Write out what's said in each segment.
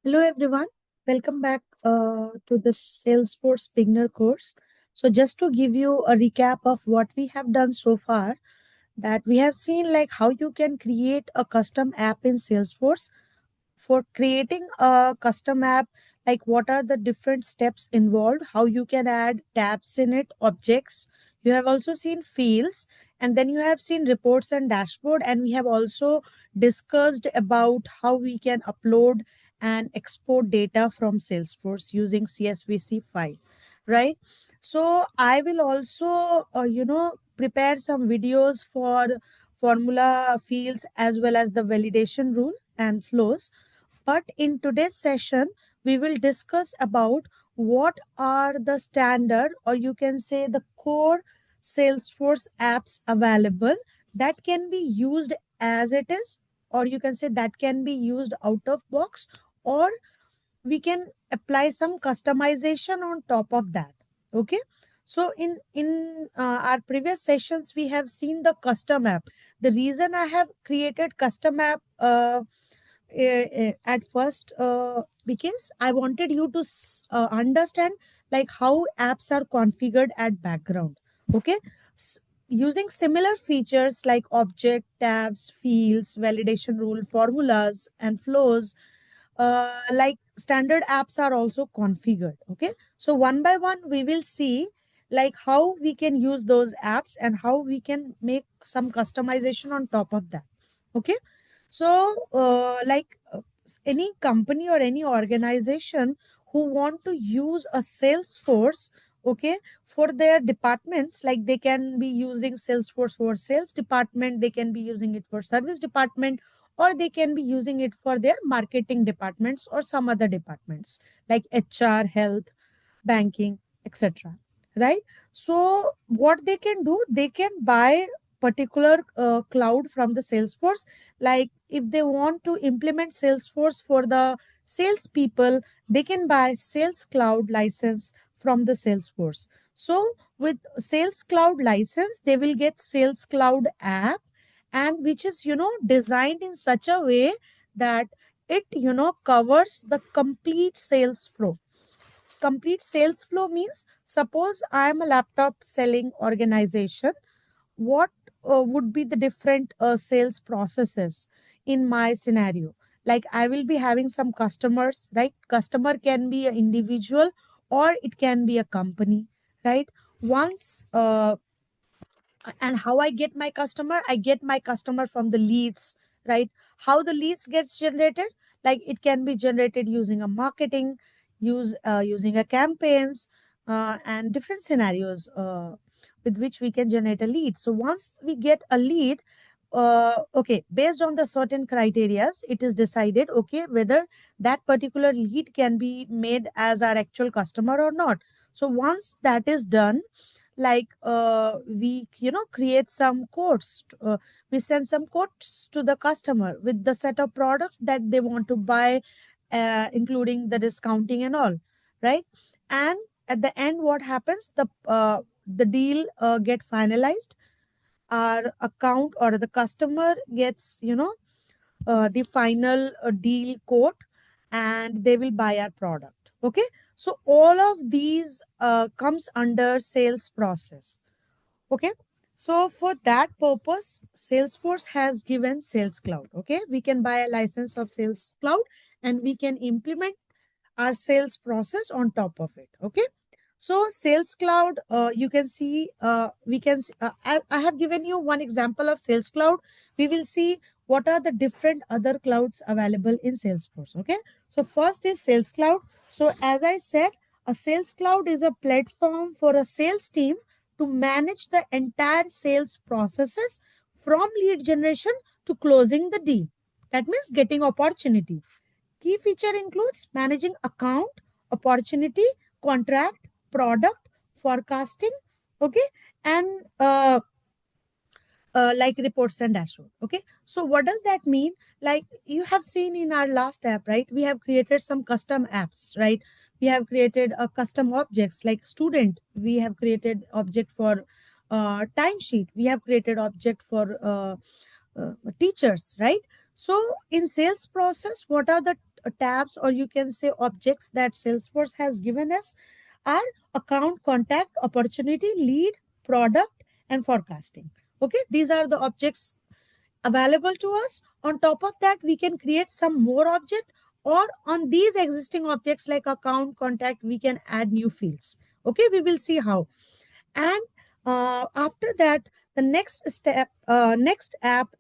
Hello everyone, welcome back to the Salesforce beginner course. So just to give you a recap of what we have done so far, that we have seen like how you can create a custom app in Salesforce. For creating a custom app, like what are the different steps involved, how you can add tabs in it, objects. You have also seen fields, and then you have seen reports and dashboard, and we have also discussed about how we can upload and export data from Salesforce using CSVC file, right? So I will also prepare some videos for formula fields as well as the validation rule and flows. But in today's session, we will discuss about what are the standard, or you can say the core Salesforce apps available that can be used as it is, or you can say that can be used out of box, or we can apply some customization on top of that. Okay. So in our previous sessions, we have seen the custom app. The reason I have created custom app at first, because I wanted you to understand like how apps are configured at background. Okay. S- Using similar features like object, tabs, fields, validation rule, formulas, and flows, like standard apps are also configured. Okay. So one by one, we will see like how we can use those apps and how we can make some customization on top of that. Okay. So, any company or any organization who want to use a Salesforce, okay, for their departments, like they can be using Salesforce for sales department, they can be using it for service department, or they can be using it for their marketing departments or some other departments like HR, health, banking, etc. Right? So, what they can do, they can buy particular cloud from the Salesforce. Like if they want to implement Salesforce for the salespeople, they can buy Sales Cloud license from the Salesforce. So with Sales Cloud license, they will get Sales Cloud app, and which is designed in such a way that it covers the complete sales flow. Complete sales flow means, suppose I am a laptop selling organization, what would be the different sales processes in my scenario? Like I will be having some customers, right? Customer can be an individual or it can be a company, right? Once and how I get my customer? I get my customer from the leads, right? How the leads gets generated? Like it can be generated using a marketing, using a campaigns, and different scenarios with which we can generate a lead. So once we get a lead, okay, based on the certain criterias, it is decided, okay, whether that particular lead can be made as our actual customer or not. So once that is done, like we create some quotes, we send some quotes to the customer with the set of products that they want to buy, including the discounting and all, right? And at the end, what happens, the deal get finalized, our account or the customer gets the final deal quote, and they will buy our product. Okay. So all of these comes under sales process. Okay. So for that purpose, Salesforce has given Sales Cloud. Okay. We can buy a license of Sales Cloud and we can implement our sales process on top of it. Okay. So Sales Cloud, you can see, I have given you one example of Sales Cloud. We will see what are the different other clouds available in Salesforce. Okay. So first is Sales Cloud. So as I said, a Sales Cloud is a platform for a sales team to manage the entire sales processes from lead generation to closing the deal. That means getting opportunity. Key feature includes managing account, opportunity, contract, product, forecasting, okay, and like reports and dashboard. Okay. So what does that mean? Like you have seen in our last app, right? We have created some custom apps, right? We have created a custom objects like student. We have created object for timesheet. We have created object for teachers, right? So in sales process, what are the tabs, or you can say objects, that Salesforce has given us are account, contact, opportunity, lead, product, and forecasting. Okay, these are the objects available to us. On top of that, we can create some more object, or on these existing objects like account, contact, we can add new fields. Okay, we will see how. And after that, the next step, next app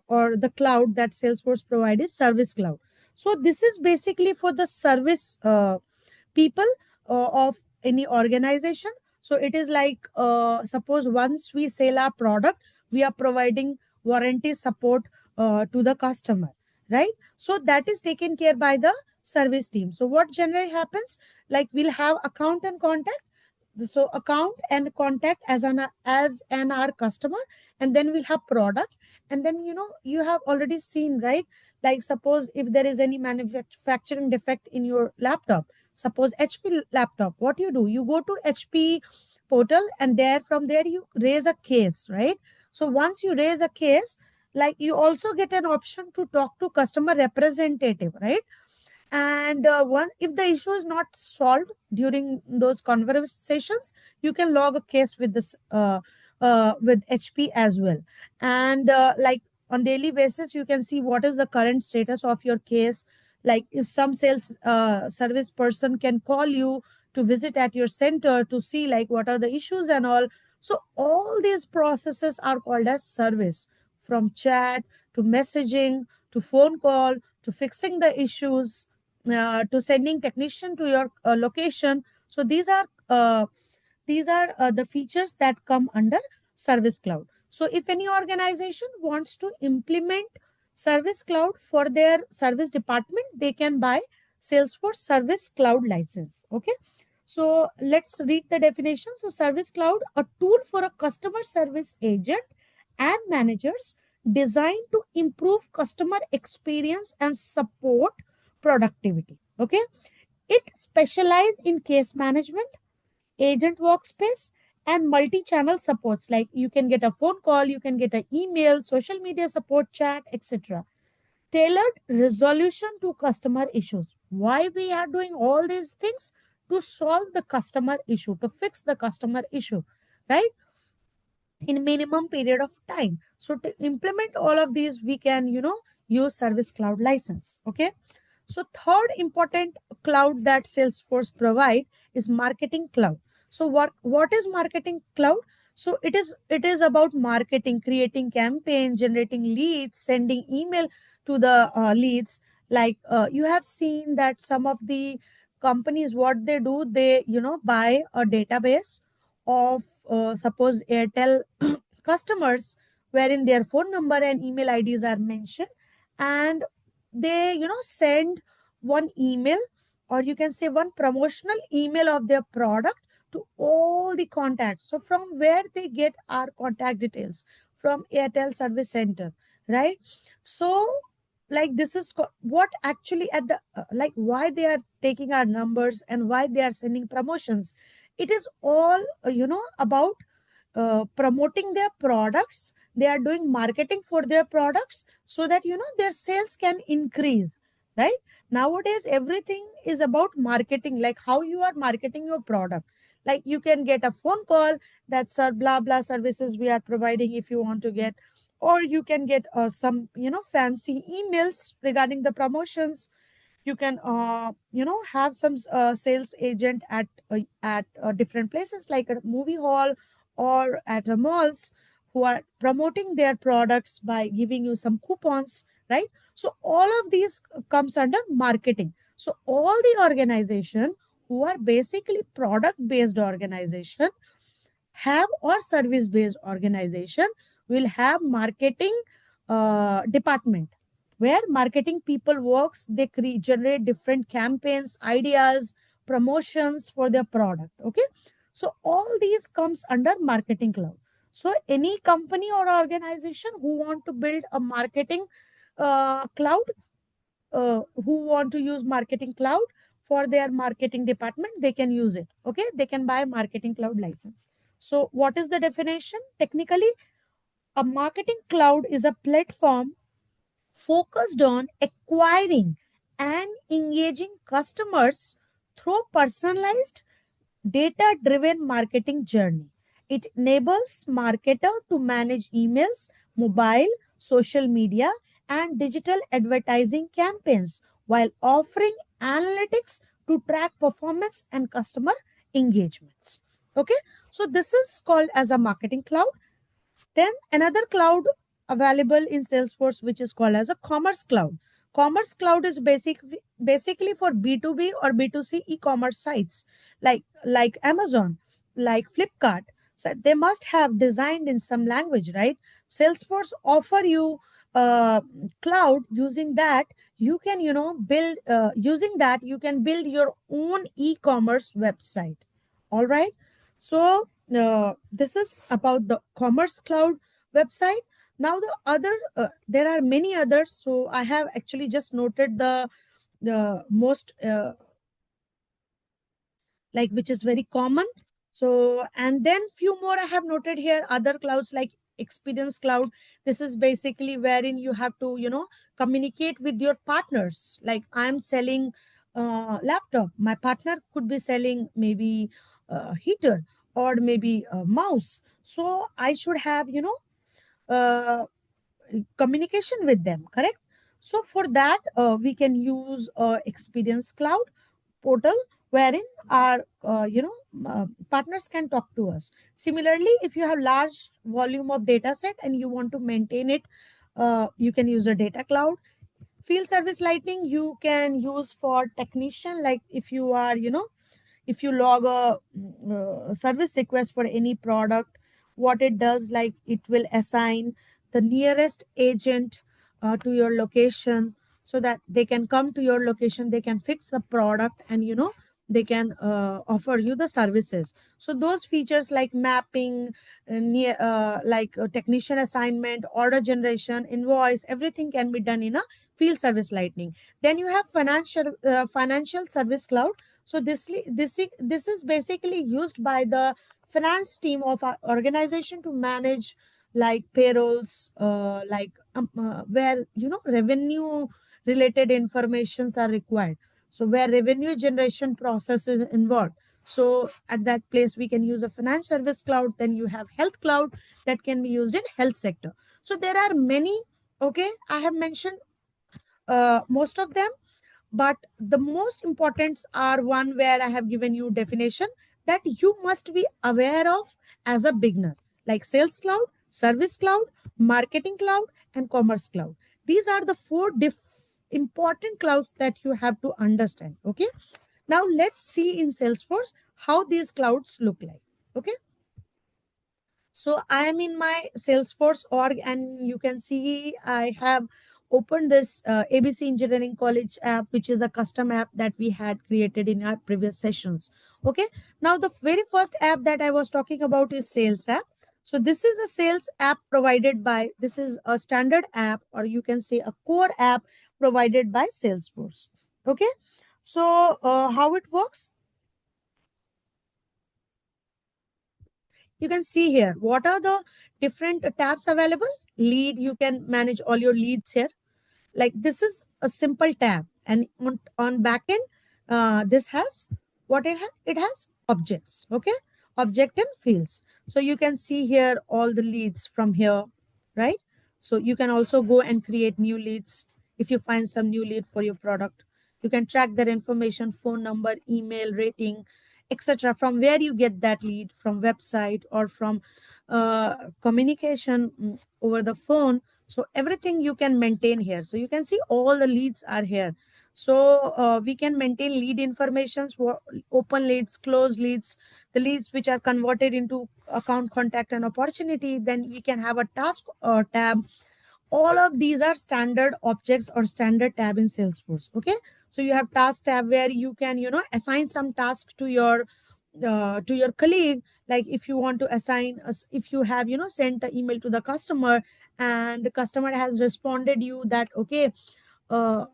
or the cloud that Salesforce provides is Service Cloud. So this is basically for the service people of any organization. So it is like, suppose once we sell our product, we are providing warranty support to the customer, right? So that is taken care by the service team. So what generally happens, like we'll have account and contact. So account and contact as an our customer, and then we have product. And then, you have already seen, right? Like suppose if there is any manufacturing defect in your laptop, suppose HP laptop, what you do, you go to HP portal, and from there you raise a case, right? So once you raise a case, like you also get an option to talk to customer representative, right? And one, if the issue is not solved during those conversations, you can log a case with this with HP as well. And like on daily basis, you can see what is the current status of your case. Like if some sales service person can call you to visit at your center to see like what are the issues and all. So all these processes are called as service, from chat to messaging to phone call to fixing the issues, to sending technician to your location. So these are the features that come under Service Cloud. So if any organization wants to implement Service Cloud for their service department, they can buy Salesforce Service Cloud license. Okay. So let's read the definition. So Service Cloud, a tool for a customer service agent and managers designed to improve customer experience and support productivity. Okay. It specializes in case management, agent workspace, and multi-channel supports. Like you can get a phone call, you can get an email, social media support, chat, etc. Tailored resolution to customer issues. Why we are doing all these things? To solve the customer issue, to fix the customer issue, right? In minimum period of time. So to implement all of these, we can, use Service Cloud license. Okay. So third important cloud that Salesforce provide is Marketing Cloud. So what is Marketing Cloud? So it is about marketing, creating campaign, generating leads, sending email to the leads. Like you have seen that some of the companies, what they do, they buy a database of suppose Airtel customers, wherein their phone number and email IDs are mentioned, and they send one email, or you can say one promotional email of their product to all the contacts. So from where they get our contact details? From Airtel service center, right? So like this is what actually at the like why they are taking our numbers and why they are sending promotions. It is all about promoting their products. They are doing marketing for their products so that their sales can increase, right? Nowadays everything is about marketing, like how you are marketing your product. Like you can get a phone call, that's our blah blah services we are providing, if you want to get. Or you can get some fancy emails regarding the promotions. You can have some sales agent at different places, like a movie hall or at a malls, who are promoting their products by giving you some coupons, right? So all of these comes under marketing. So all the organization who are basically product based organization have, or service based organization will have marketing department, where marketing people works. They generate different campaigns, ideas, promotions for their product. Okay. So all these comes under Marketing Cloud. So any company or organization who want to build a marketing cloud, who want to use Marketing Cloud for their marketing department, they can use it. Okay. They can buy Marketing Cloud license. So what is the definition? Technically, a marketing cloud is a platform focused on acquiring and engaging customers through personalized data driven marketing journey. It enables marketer to manage emails, mobile, social media and digital advertising campaigns while offering analytics to track performance and customer engagements. Okay, so this is called as a marketing cloud. Then another cloud available in Salesforce, which is called as a commerce cloud. Commerce cloud is basically for B2B or B2C e-commerce sites like Amazon, like Flipkart. So they must have designed in some language, right? Salesforce offer you cloud. Using that you can build using that you can build your own e-commerce website. All right, so this is about the commerce cloud website. Now the other there are many others, so I have actually just noted the most like which is very common. So and then few more I have noted here, other clouds like experience cloud. This is basically wherein you have to communicate with your partners. Like I'm selling laptop, my partner could be selling maybe heater or maybe a mouse, so I should have uh, communication with them, correct? So for that we can use experience cloud portal wherein our partners can talk to us. Similarly, if you have large volume of data set and you want to maintain it, you can use a data cloud. Field service lightning you can use for technician, like if you are if you log a service request for any product, what it does, like it will assign the nearest agent to your location, so that they can come to your location, they can fix the product, and they can offer you the services. So those features like mapping, technician assignment, order generation, invoice, everything can be done in a field service lightning. Then you have financial service cloud. So this is basically used by the finance team of our organization to manage like payrolls, where revenue related informations are required. So where revenue generation process is involved. So at that place we can use a finance service cloud. Then you have health cloud that can be used in health sector. So there are many. Okay, I have mentioned most of them, but the most importants are one where I have given you definition that you must be aware of as a beginner, like sales cloud, service cloud, marketing cloud, and commerce cloud. These are the four important clouds that you have to understand. Okay, now let's see in Salesforce how these clouds look like. Okay, so I am in my Salesforce org, and you can see I have opened this ABC Engineering College app, which is a custom app that we had created in our previous sessions. Okay. Now, the very first app that I was talking about is Sales app. So this is a sales app provided by, this is a standard app, or you can say a core app provided by Salesforce. Okay. So how it works? You can see here what are the different tabs available. Lead, you can manage all your leads here. Like this is a simple tab, and on backend this has what it has objects. Okay, object and fields. So you can see here all the leads from here, right? So you can also go and create new leads. If you find some new lead for your product, you can track their information, phone number, email, rating, etc. From where you get that lead, from website or from communication over the phone. So everything you can maintain here. So you can see all the leads are here. So we can maintain lead informations, open leads, close leads, the leads which are converted into account, contact, and opportunity. Then we can have a task tab. All of these are standard objects or standard tab in Salesforce. Okay, so you have task tab where you can assign some task to your colleague. Like if you want to assign us, if you have sent an email to the customer, and the customer has responded you that okay,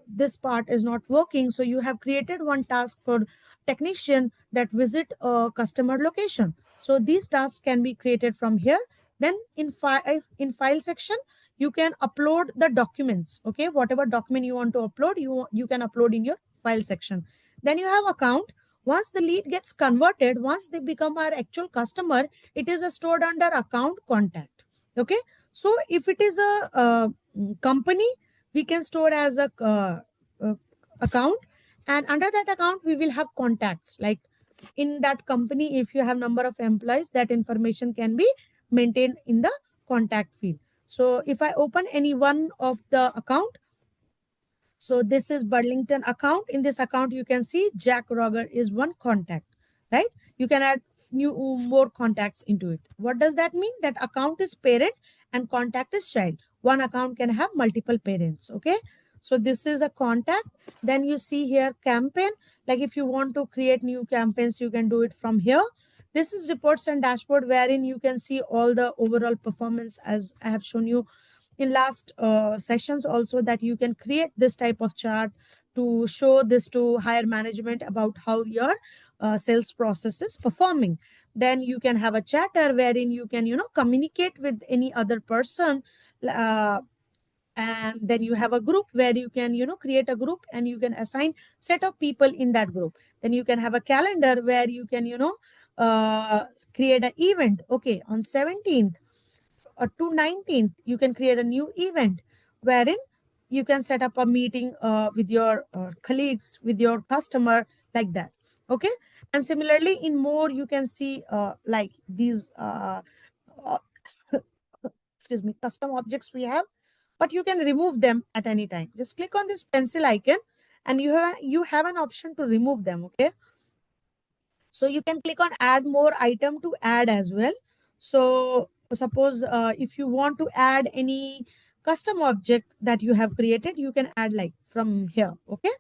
this part is not working, so you have created one task for technician that visit a customer location. So these tasks can be created from here. Then in file section you can upload the documents. Okay, whatever document you want to upload, you can upload in your file section. Then you have account. Once the lead gets converted, once they become our actual customer, it is stored under account contact. Okay, so if it is a company, we can store as a uh, account, and under that account we will have contacts. Like in that company, if you have number of employees, that information can be maintained in the contact field. So if I open any one of the account, so this is Burlington account. In this account, you can see Jack Roger is one contact, right? You can add more contacts into it. What does that mean? That account is parent and contact is child. One account can have multiple parents. Okay. So this is a contact. Then you see here campaign. Like if you want to create new campaigns, you can do it from here. This is reports and dashboard, wherein you can see all the overall performance, as I have shown you in last sessions also, that you can create this type of chart to show this to higher management about how your sales process is performing. Then you can have a chatter wherein you can communicate with any other person, uh, and then you have a group where you can create a group and you can assign set of people in that group. Then you can have a calendar where you can uh, create an event. Okay, on 17th to 19th, you can create a new event wherein you can set up a meeting with your colleagues, with your customer, like that. Okay. And similarly, in more, you can see like these, uh, excuse me, custom objects we have, but you can remove them at any time. Just click on this pencil icon and you have an option to remove them. Okay. So you can click on add more item to add as well. So suppose if you want to add any custom object that you have created, you can add like from here. Okay.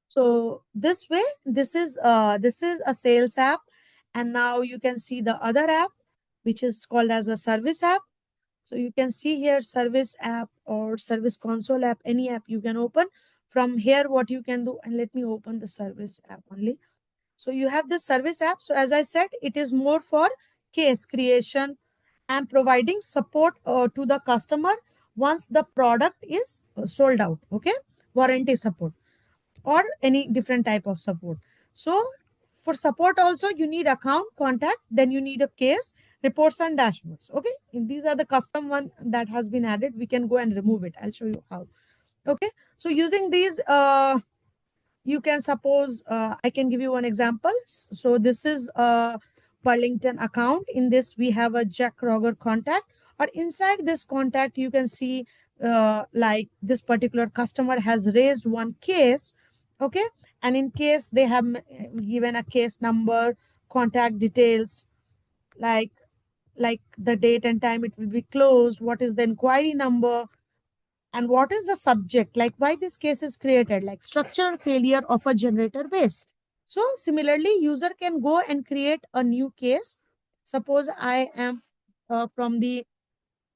So this way, this is a sales app. And now you can see the other app, which is called as a service app. So you can see here service app or service console app, any app you can open. From here, what you can do, and let me open the service app only. So you have this service app. So as I said, it is more for case creation and providing support to the customer once the product is sold out. Okay. Warranty support or any different type of support. So for support also, you need account contact, then you need a case, reports and dashboards. Okay. And these are the custom one that has been added. We can go and remove it. I'll show you how. Okay. So using these, you can suppose, I can give you one example. So this is a Burlington account. In this, we have a Jack Roger contact, or inside this contact, you can see like this particular customer has raised one case. Okay. And in case they have given a case number, contact details, like the date and time it will be closed, what is the inquiry number, and what is the subject, like why this case is created, like structural failure of a generator base. So similarly, user can go and create a new case. Suppose I am from the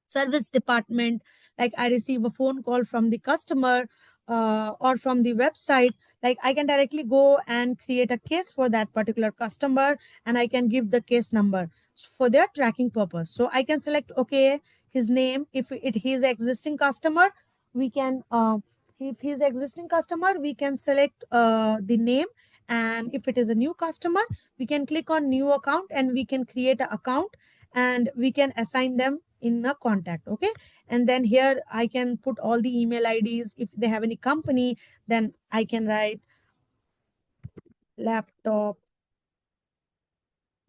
service department, like I receive a phone call from the customer or from the website, like I can directly go and create a case for that particular customer, and I can give the case number for their tracking purpose. So I can select, okay, his name. If he's existing customer, we can if he's existing customer, we can select the name. And if it is a new customer, we can click on new account and we can create an account and we can assign them in a contact. Okay. And then here I can put all the email IDs. If they have any company, then I can write laptop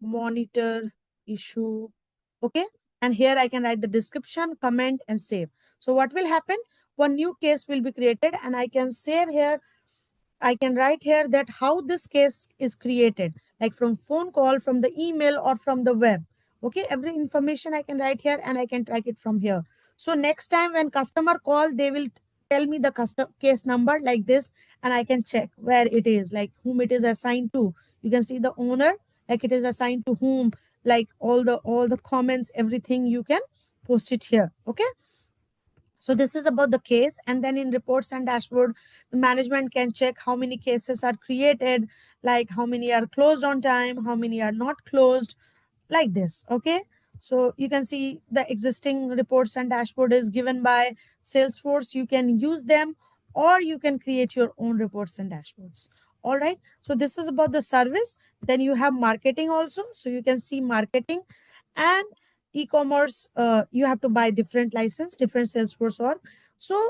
monitor issue. Okay. And here I can write the description, comment, and save. So what will happen? One new case will be created and I can save here. I can write here that how this case is created, like from phone call, from the email, or from the web. Okay, every information I can write here and I can track it from here. So next time when customer call, they will tell me the custom case number like this, and I can check where it is, like whom it is assigned to. You can see the owner, like it is assigned to whom, like all the comments, everything you can post it here. Okay. So this is about the case. And then in reports and dashboard, the management can check how many cases are created, like how many are closed on time, how many are not closed, like this. Okay. So you can see the existing reports and dashboard is given by Salesforce. You can use them or you can create your own reports and dashboards. All right. So this is about the service. Then you have marketing also. So you can see marketing and e-commerce. You have to buy different license, different Salesforce org. So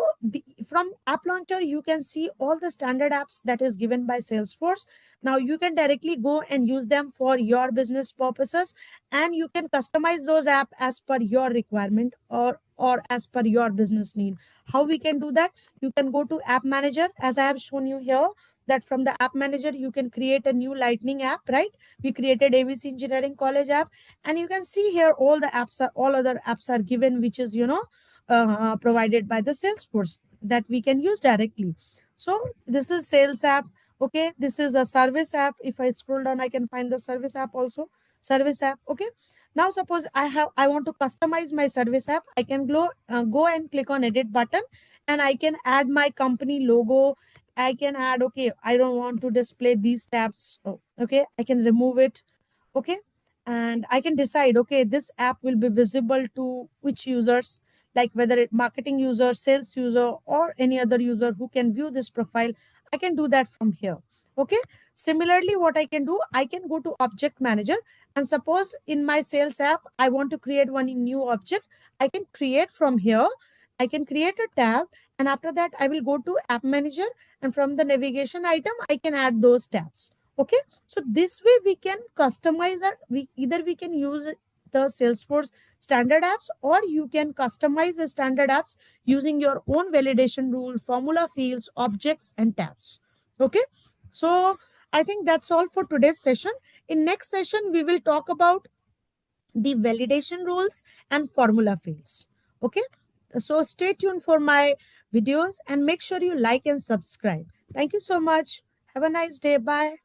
from app launcher, you can see all the standard apps that is given by Salesforce. Now you can directly go and use them for your business purposes, and you can customize those apps as per your requirement or as per your business need. How we can do that? You can go to app manager, as I have shown you here, that from the app manager you can create a new lightning app, right? We created ABC Engineering College app, and you can see here all the apps are, all other apps are given, which is provided by the Salesforce that we can use directly. So this is sales app. Okay, this is a service app. If I scroll down, I can find the service app also. Service app. Okay, now suppose I want to customize my service app. I can go and click on edit button, and I can add my company logo. I can add, okay, I don't want to display these tabs. Oh, okay, I can remove it. Okay, and I can decide, okay, this app will be visible to which users, like whether it marketing user, sales user, or any other user who can view this profile. I can do that from here. Okay, similarly, what I can do, I can go to object manager, and suppose in my sales app I want to create one new object. I can create from here. I can create a tab, and after that I will go to app manager, and from the navigation item I can add those tabs. Okay, so this way we can customize that. We can use the Salesforce standard apps, or you can customize the standard apps using your own validation rule, formula fields, objects, and tabs. Okay, so I think that's all for today's session. In next session, we will talk about the validation rules and formula fields. Okay, so stay tuned for my videos and make sure you like and subscribe. Thank you so much. Have a nice day. Bye.